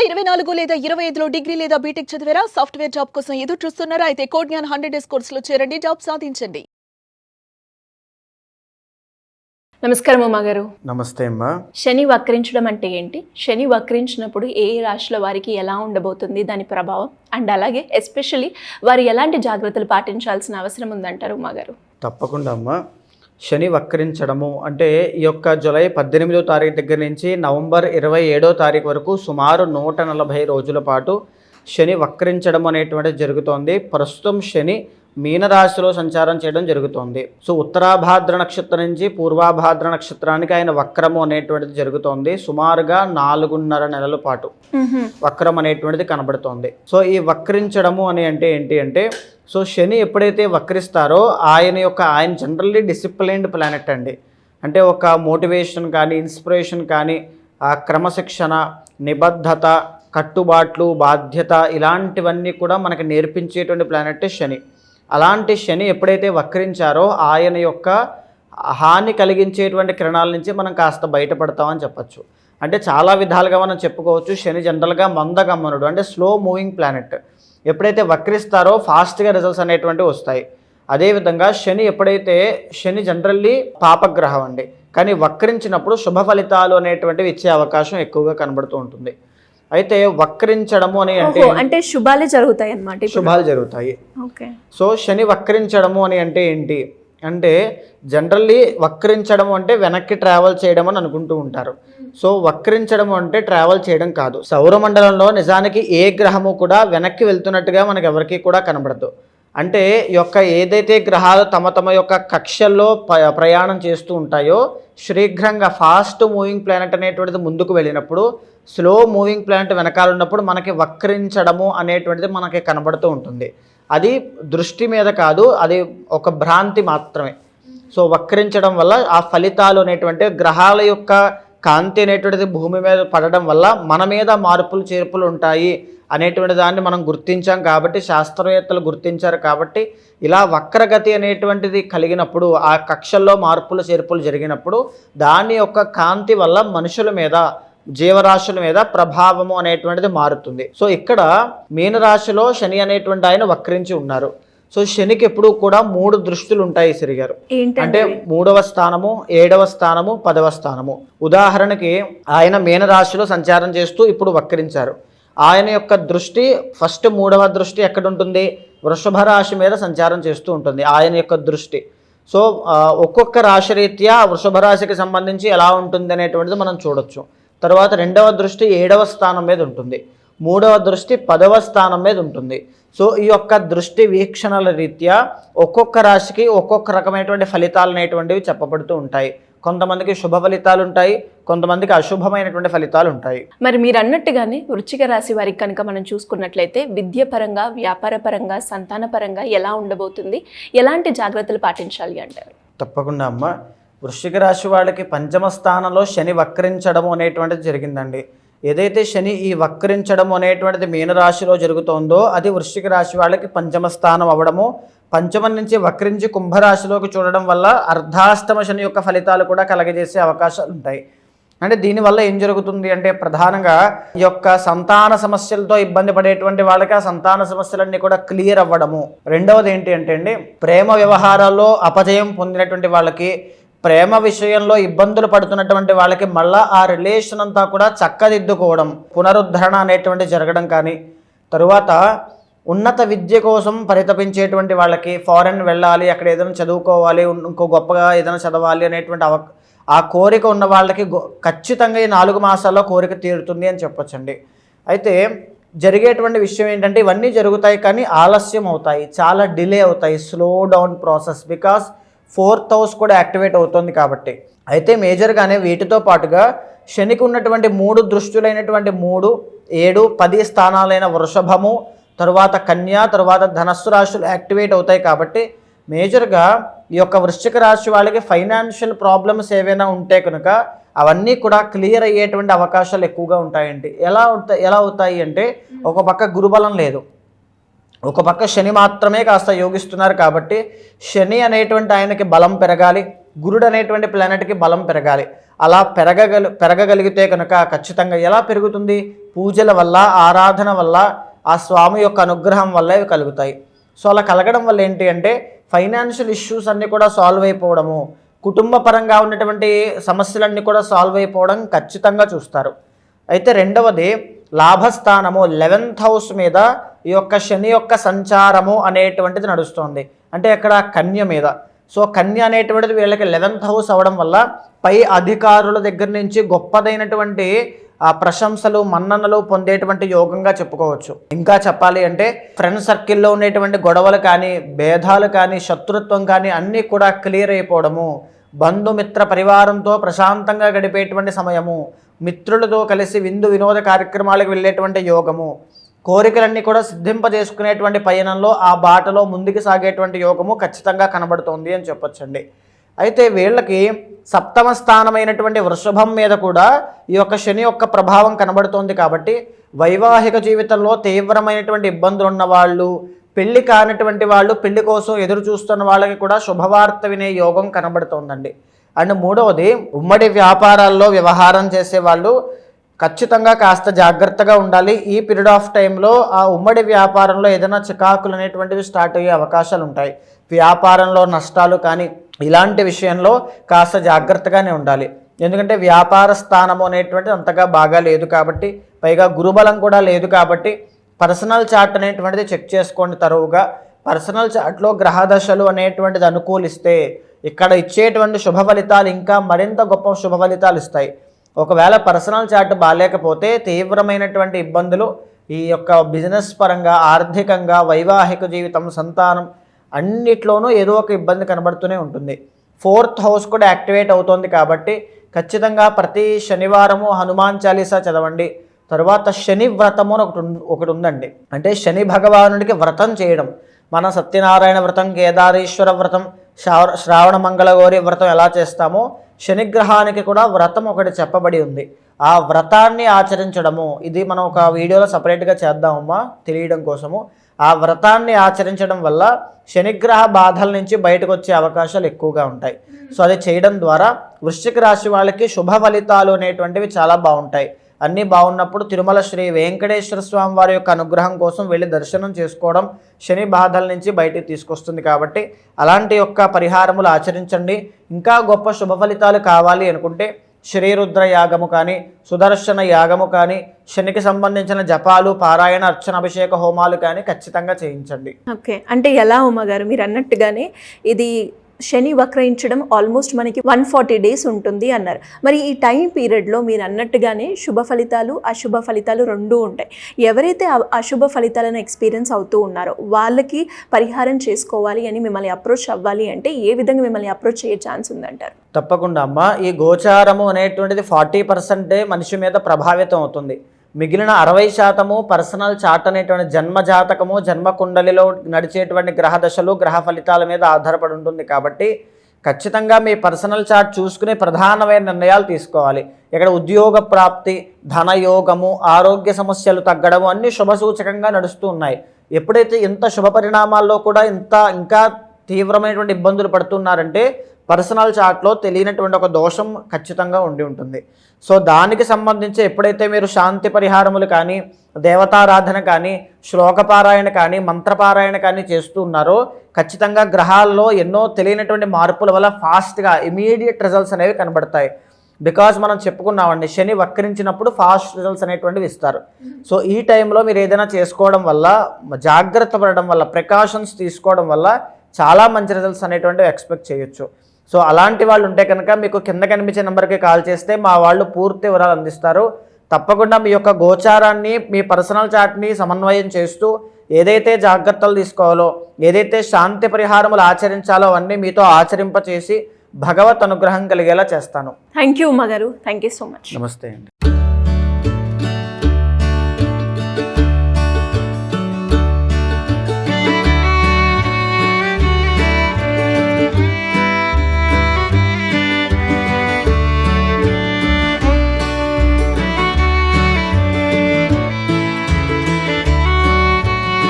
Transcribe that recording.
2024 లేదా 25లో డిగ్రీ లేదా బీటెక్ చదివారా? సాఫ్ట్వేర్ జాబ్ కోసం ఎదురు చూస్తున్నారా? అయితే కోడ్ జ్ఞాన్ 100 డేస్ కోర్సులో చేరండి, జాబ్ సాధించండి. నమస్కారం అమ్మ గారు. నమస్తే అమ్మా. శని వక్రించడం అంటే ఏంటి? శని వక్రించినప్పుడు ఏ రాశుల వారికి ఎలా ఉండబోతుంది దాని ప్రభావం, అండ్ అలాగే ఎస్పెషల్లీ వారు ఎలాంటి జాగ్రత్తలు పాటించాల్సిన అవసరం ఉందంటారు అమ్మ గారు? తప్పకుండా అమ్మా. శని వక్రించడము అంటే ఈ యొక్క జూలై 18వ తారీఖు దగ్గర నుంచి నవంబర్ 27వ తారీఖు వరకు సుమారు 140 రోజుల పాటు శని వక్రించడం అనేటువంటిది జరుగుతోంది. ప్రస్తుతం శని మీనరాశిలో సంచారం చేయడం జరుగుతోంది. సో ఉత్తరాభాద్ర నక్షత్రం నుంచి పూర్వాభాద్ర నక్షత్రానికి ఆయన వక్రము అనేటువంటిది జరుగుతోంది. సుమారుగా 4.5 నెలల పాటు వక్రం అనేటువంటిది కనబడుతోంది. సో ఈ వక్రించడము అని అంటే ఏంటి అంటే, సో శని ఎప్పుడైతే వక్రిస్తారో ఆయన జనరల్లీ డిసిప్లైన్డ్ ప్లానెట్ అండి. అంటే ఒక మోటివేషన్ కానీ, ఇన్స్పిరేషన్ కానీ, క్రమశిక్షణ, నిబద్ధత, కట్టుబాట్లు, బాధ్యత ఇలాంటివన్నీ కూడా మనకు నేర్పించేటువంటి ప్లానెట్ శని. అలాంటి శని ఎప్పుడైతే వక్రించారో ఆయన యొక్క హాని కలిగించేటువంటి కిరణాల నుంచి మనం కాస్త బయటపడతామని చెప్పచ్చు. అంటే చాలా విధాలుగా మనం చెప్పుకోవచ్చు. శని జనరల్గా మందగమనుడు, అంటే స్లో మూవింగ్ ప్లానెట్. ఎప్పుడైతే వక్రిస్తారో ఫాస్ట్గా రిజల్ట్స్ అనేటువంటివి వస్తాయి. అదేవిధంగా శని జనరల్లీ పాపగ్రహం అండి, కానీ వక్రించినప్పుడు శుభ ఫలితాలు అనేటువంటివి ఇచ్చే అవకాశం ఎక్కువగా కనబడుతూ ఉంటుంది. అయితే వక్రించడము అని అంటే శుభాలే జరుగుతాయి అన్నమాట. శుభాలు జరుగుతాయి. సో శని వక్రించడము అని అంటే ఏంటి అంటే, జనరల్లీ వక్రించడం అంటే వెనక్కి ట్రావెల్ చేయడం అని అనుకుంటూ ఉంటారు. సో వక్రించడం అంటే ట్రావెల్ చేయడం కాదు. సౌరమండలంలో నిజానికి ఏ గ్రహము కూడా వెనక్కి వెళ్తున్నట్టుగా మనకు ఎవరికి కూడా కనబడదు. అంటే ఏదైతే గ్రహాలు తమ యొక్క కక్షల్లో ప్రయాణం చేస్తూ ఉంటాయో, శీఘ్రంగా ఫాస్ట్ మూవింగ్ ప్లానెట్ అనేటువంటిది ముందుకు వెళ్ళినప్పుడు, స్లో మూవింగ్ ప్లానెట్ వెనకాల ఉన్నప్పుడు మనకి వక్రించడము అనేటువంటిది మనకి కనబడుతూ ఉంటుంది. అది దృష్టి మీద కాదు, అది ఒక భ్రాంతి మాత్రమే. సో వక్రించడం వల్ల ఆ ఫలితాలు అనేటువంటి గ్రహాల యొక్క కాంతి అనేటువంటిది భూమి మీద పడడం వల్ల మన మీద మార్పులు చేర్పులు ఉంటాయి అనేటువంటి దాన్ని మనం గుర్తించాం కాబట్టి, శాస్త్రవేత్తలు గుర్తించారు కాబట్టి, ఇలా వక్రగతి అనేటువంటిది కలిగినప్పుడు, ఆ కక్షల్లో మార్పులు చేర్పులు జరిగినప్పుడు దాని యొక్క కాంతి వల్ల మనుషుల మీద, జీవరాశుల మీద ప్రభావము అనేటువంటిది మారుతుంది. సో ఇక్కడ మీనరాశిలో శని అనేటువంటి ఆయన వక్రించి ఉన్నారు. సో శనికి ఎప్పుడు కూడా 3 దృష్టులు ఉంటాయి సిరిగారు. అంటే 3వ స్థానము, 7వ స్థానము, 10వ స్థానము. ఉదాహరణకి ఆయన మీనరాశిలో సంచారం చేస్తూ ఇప్పుడు వక్రించారు. ఆయన యొక్క దృష్టి ఫస్ట్ 3వ దృష్టి ఎక్కడ ఉంటుంది? వృషభ రాశి మీద సంచారం చేస్తూ ఉంటుంది ఆయన యొక్క దృష్టి. సో ఒక్కొక్క రాశి రీత్యా వృషభ రాశికి సంబంధించి ఎలా ఉంటుంది అనేటువంటిది మనం చూడొచ్చు. తర్వాత 2వ దృష్టి 7వ స్థానం మీద ఉంటుంది, 3వ దృష్టి 10వ స్థానం మీద ఉంటుంది. సో ఈ యొక్క దృష్టి వీక్షణల రీత్యా ఒక్కొక్క రాశికి ఒక్కొక్క రకమైనటువంటి ఫలితాలు అనేటువంటివి చెప్పబడుతూ ఉంటాయి. కొంతమందికి శుభ ఫలితాలు ఉంటాయి, కొంతమందికి అశుభమైనటువంటి ఫలితాలు ఉంటాయి. మరి మీరు అన్నట్టుగానే వృశ్చిక రాశి వారికి కనుక మనం చూసుకున్నట్లయితే విద్య పరంగా, వ్యాపార పరంగా, సంతాన పరంగా ఎలా ఉండబోతుంది, ఎలాంటి జాగ్రత్తలు పాటించాలి అంటారు? తప్పకుండా అమ్మ. వృశ్చిక రాశి వాళ్ళకి 5వ స్థానంలో శని వక్రించడం అనేటువంటిది జరిగిందండి. ఏదైతే శని ఈ వక్రించడం అనేటువంటిది మీనరాశిలో జరుగుతోందో అది వృశ్చిక రాశి వాళ్ళకి 5వ స్థానం అవ్వడము, 5వ నుంచి వక్రించి కుంభరాశిలోకి చూడడం వల్ల అర్ధాష్టమ శని యొక్క ఫలితాలు కూడా కలగజేసే అవకాశాలు ఉంటాయి. అంటే దీనివల్ల ఏం జరుగుతుంది అంటే, ప్రధానంగా ఈ యొక్క సంతాన సమస్యలతో ఇబ్బంది పడేటువంటి వాళ్ళకి ఆ సంతాన సమస్యలన్నీ కూడా క్లియర్ అవ్వడము. రెండవది ఏంటి అంటే అండి, ప్రేమ వ్యవహారాల్లో అపజయం పొందినటువంటి వాళ్ళకి, ప్రేమ విషయంలో ఇబ్బందులు పడుతున్నటువంటి వాళ్ళకి మళ్ళీ ఆ రిలేషన్ అంతా కూడా చక్కదిద్దుకోవడం, పునరుద్ధరణ అనేటువంటి జరగడం కానీ, తరువాత ఉన్నత విద్య కోసం పరితపించేటువంటి వాళ్ళకి ఫారెన్ వెళ్ళాలి, అక్కడ ఏదైనా చదువుకోవాలి, ఇంకో గొప్పగా ఏదైనా చదవాలి అనేటువంటి ఆ కోరిక ఉన్న వాళ్ళకి ఖచ్చితంగా ఈ 4 మాసాల్లో కోరిక తీరుతుంది అని చెప్పొచ్చండి. అయితే జరిగేటువంటి విషయం ఏంటంటే, ఇవన్నీ జరుగుతాయి కానీ ఆలస్యం అవుతాయి, చాలా డిలే అవుతాయి, slow down process. Because 4th house కూడా యాక్టివేట్ అవుతుంది కాబట్టి. అయితే మేజర్గానే వీటితో పాటుగా శనికి ఉన్నటువంటి 3 దృష్టులైనటువంటి 3, 7, 10 స్థానాలైన వృషభము, తరువాత కన్యా, తరువాత ధనస్సు రాశులు యాక్టివేట్ అవుతాయి కాబట్టి, మేజర్గా ఈ యొక్క వృశ్చిక రాశి వాళ్ళకి ఫైనాన్షియల్ ప్రాబ్లమ్స్ ఏవైనా ఉంటే కనుక అవన్నీ కూడా క్లియర్ అయ్యేటువంటి అవకాశాలు ఎక్కువగా ఉంటాయండి. ఎలా అవుతాయి అంటే, ఒక పక్క గురుబలం లేదు, ఒక పక్క శని మాత్రమే కాస్త యోగిస్తున్నారు కాబట్టి శని అనేటువంటి ఆయనకి బలం పెరగాలి, గురుడు అనేటువంటి ప్లానెట్కి బలం పెరగాలి. అలా పెరగగలిగితే కనుక ఖచ్చితంగా ఎలా పెరుగుతుంది? పూజల వల్ల, ఆరాధన వల్ల, ఆ స్వామి యొక్క అనుగ్రహం వల్ల ఇవి కలుగుతాయి. సో అలా కలగడం వల్ల ఏంటి అంటే ఫైనాన్షియల్ ఇష్యూస్ అన్నీ కూడా సాల్వ్ అయిపోవడము, కుటుంబ పరంగా ఉన్నటువంటి సమస్యలన్నీ కూడా సాల్వ్ అయిపోవడం ఖచ్చితంగా చూస్తారు. అయితే రెండవది లాభస్థానము 11th హౌస్ మీద ఈ యొక్క శని యొక్క సంచారము అనేటువంటిది నడుస్తుంది. అంటే అక్కడ కన్య మీద. సో కన్య అనేటువంటిది వీళ్ళకి 11th హౌస్ అవ్వడం వల్ల పై అధికారుల దగ్గర నుంచి గొప్పదైనటువంటి ప్రశంసలు, మన్ననలు పొందేటువంటి యోగంగా చెప్పుకోవచ్చు. ఇంకా చెప్పాలి అంటే ఫ్రెండ్ సర్కిల్లో ఉండేటువంటి గొడవలు కానీ, భేదాలు కానీ, శత్రుత్వం కానీ అన్నీ కూడా క్లియర్ అయిపోవడము, బంధుమిత్ర పరివారంతో ప్రశాంతంగా గడిపేటువంటి సమయము, మిత్రులతో కలిసి విందు వినోద కార్యక్రమాలకు వెళ్ళేటువంటి యోగము, కోరికలన్నీ కూడా సిద్ధింపజేసుకునేటువంటి పయనంలో ఆ బాటలో ముందుకు సాగేటువంటి యోగము ఖచ్చితంగా కనబడుతోంది అని చెప్పొచ్చండి. అయితే వీళ్ళకి 7వ స్థానమైనటువంటి వృషభం మీద కూడా ఈ యొక్క శని యొక్క ప్రభావం కనబడుతోంది. కాబట్టి వైవాహిక జీవితంలో తీవ్రమైనటువంటి ఇబ్బందులు ఉన్నవాళ్ళు, పెళ్లి కానిటువంటి వాళ్ళు, పెళ్లి కోసం ఎదురు చూస్తున్న వాళ్ళకి కూడా శుభవార్త వినే యోగం కనబడుతోందండి. అండ్ మూడవది ఉమ్మడి వ్యాపారాల్లో వ్యవహారం చేసేవాళ్ళు ఖచ్చితంగా కాస్త జాగ్రత్తగా ఉండాలి. ఈ పీరియడ్ ఆఫ్ టైంలో ఆ ఉమ్మడి వ్యాపారంలో ఏదైనా చికాకులు అనేటువంటివి స్టార్ట్ అయ్యే అవకాశాలు ఉంటాయి. వ్యాపారంలో నష్టాలు కానీ ఇలాంటి విషయంలో కాస్త జాగ్రత్తగానే ఉండాలి. ఎందుకంటే వ్యాపార స్థానము అనేటువంటిది అంతగా బాగా లేదు కాబట్టి, పైగా గురుబలం కూడా లేదు కాబట్టి పర్సనల్ చార్ట్ అనేటువంటిది చెక్ చేసుకోండి తరువుగా. పర్సనల్ చార్ట్లో గ్రహదశలు అనేటువంటిది అనుకూలిస్తే ఇక్కడ ఇచ్చేటువంటి శుభ ఫలితాలు ఇంకా మరింత గొప్ప శుభ ఫలితాలు ఇస్తాయి. ఒకవేళ పర్సనల్ చార్ట్ బాగాలేకపోతే తీవ్రమైనటువంటి ఇబ్బందులు ఈ యొక్క బిజినెస్ పరంగా, ఆర్థికంగా, వైవాహిక జీవితం, సంతానం అన్నిట్లోనూ ఏదో ఒక ఇబ్బంది కనబడుతూనే ఉంటుంది. 4th హౌస్ కూడా యాక్టివేట్ అవుతుంది కాబట్టి ఖచ్చితంగా ప్రతి శనివారము హనుమాన్ చాలీసా చదవండి. తర్వాత శని వ్రతము అని ఒకటి ఉందండి. అంటే శని భగవానుడికి వ్రతం చేయడం. మన సత్యనారాయణ వ్రతం, కేదారేశ్వర వ్రతం, శ్రావణ మంగళగౌరి వ్రతం ఎలా చేస్తామో శనిగ్రహానికి కూడా వ్రతం ఒకటి చెప్పబడి ఉంది. ఆ వ్రతాన్ని ఆచరించడము, ఇది మనం ఒక వీడియోలో సపరేట్గా చేద్దామమ్మా తెలియడం కోసము. ఆ వ్రతాన్ని ఆచరించడం వల్ల శనిగ్రహ బాధల నుంచి బయటకు వచ్చే అవకాశాలు ఎక్కువగా ఉంటాయి. సో అది చేయడం ద్వారా వృశ్చిక రాశి వాళ్ళకి శుభ ఫలితాలు అనేటువంటివి చాలా బాగుంటాయి. అన్నీ బాగున్నప్పుడు తిరుమల శ్రీ వెంకటేశ్వర స్వామి వారి యొక్క అనుగ్రహం కోసం వెళ్ళి దర్శనం చేసుకోవడం శని బాధల నుంచి బయటికి తీసుకొస్తుంది. కాబట్టి అలాంటి యొక్క పరిహారములు ఆచరించండి. ఇంకా గొప్ప శుభ ఫలితాలు కావాలి అనుకుంటే శ్రీరుద్ర యాగము కానీ, సుదర్శన యాగము కానీ, శనికి సంబంధించిన జపాలు, పారాయణ, అర్చన, అభిషేక హోమాలు కానీ ఖచ్చితంగా చేయించండి. ఓకే, అంటే ఎలా ఉమ్మగారు మీరు అన్నట్టుగానే ఇది శని వక్రయించడం ఆల్మోస్ట్ మనకి 140 డేస్ ఉంటుంది అన్నారు. మరి ఈ టైం పీరియడ్లో మీరు అన్నట్టుగానే శుభ ఫలితాలు, అశుభ ఫలితాలు రెండూ ఉంటాయి. ఎవరైతే అశుభ ఫలితాలను ఎక్స్పీరియన్స్ అవుతూ ఉన్నారో వాళ్ళకి పరిహారం చేసుకోవాలి అని మిమ్మల్ని అప్రోచ్ అవ్వాలి అంటే ఏ విధంగా మిమ్మల్ని అప్రోచ్ అయ్యే ఛాన్స్ ఉందంటారు? తప్పకుండా అమ్మ, ఈ గోచారము అనేటువంటిది 40% మనిషి మీద ప్రభావితం అవుతుంది. మిగిలిన 60% పర్సనల్ చార్ట్ అనేటువంటి జన్మ జాతకము, జన్మ కుండలిలో నడిచేటువంటి గ్రహ దశలు, గ్రహ ఫలితాల మీద ఆధారపడి ఉంటుంది. కాబట్టి ఖచ్చితంగా మీ పర్సనల్ చార్ట్ చూసుకుని ప్రధానమైన నిర్ణయాలు తీసుకోవాలి. ఇక్కడ ఉద్యోగ ప్రాప్తి, ధనయోగము, ఆరోగ్య సమస్యలు తగ్గడము అన్నీ శుభసూచకంగా నడుస్తూ ఉన్నాయి. ఎప్పుడైతే ఇంత శుభ పరిణామాల్లో కూడా ఇంకా తీవ్రమైనటువంటి ఇబ్బందులు పడుతున్నారంటే పర్సనల్ చార్ట్లో తెలియనటువంటి ఒక దోషం ఖచ్చితంగా ఉండి ఉంటుంది. సో దానికి సంబంధించి ఎప్పుడైతే మీరు శాంతి పరిహారములు కానీ, దేవతారాధన కానీ, శ్లోకపారాయణ కానీ, మంత్రపారాయణ కానీ చేస్తూ ఉన్నారో ఖచ్చితంగా గ్రహాల్లో ఎన్నో తెలియనటువంటి మార్పుల వల్ల ఫాస్ట్గా ఇమీడియట్ రిజల్ట్స్ అనేవి కనబడతాయి. బికాజ్ మనం చెప్పుకున్నామండి, శని వక్రించినప్పుడు ఫాస్ట్ రిజల్ట్స్ అనేటువంటివి ఇస్తారు. సో ఈ టైంలో మీరు ఏదైనా చేసుకోవడం వల్ల, జాగ్రత్త పడడం వల్ల, ప్రికాషన్స్ తీసుకోవడం వల్ల చాలా మంచి రిజల్ట్స్ అనేటువంటివి ఎక్స్పెక్ట్ చేయొచ్చు. సో అలాంటి వాళ్ళు ఉంటే కనుక మీకు కింద కనిపించే నెంబర్కి కాల్ చేస్తే మా వాళ్ళు పూర్తి వివరాలు అందిస్తారు. తప్పకుండా మీ యొక్క గోచారాన్ని, మీ పర్సనల్ చార్ట్ని సమన్వయం చేస్తూ ఏదైతే జాగ్రత్తలు తీసుకోవాలో, ఏదైతే శాంతి పరిహారములు ఆచరించాలో అవన్నీ మీతో ఆచరింపచేసి భగవత్ అనుగ్రహం కలిగేలా చేస్తాను. థ్యాంక్ యూ ఉమ్మగారు, థ్యాంక్ యూ సో మచ్. నమస్తే అండి.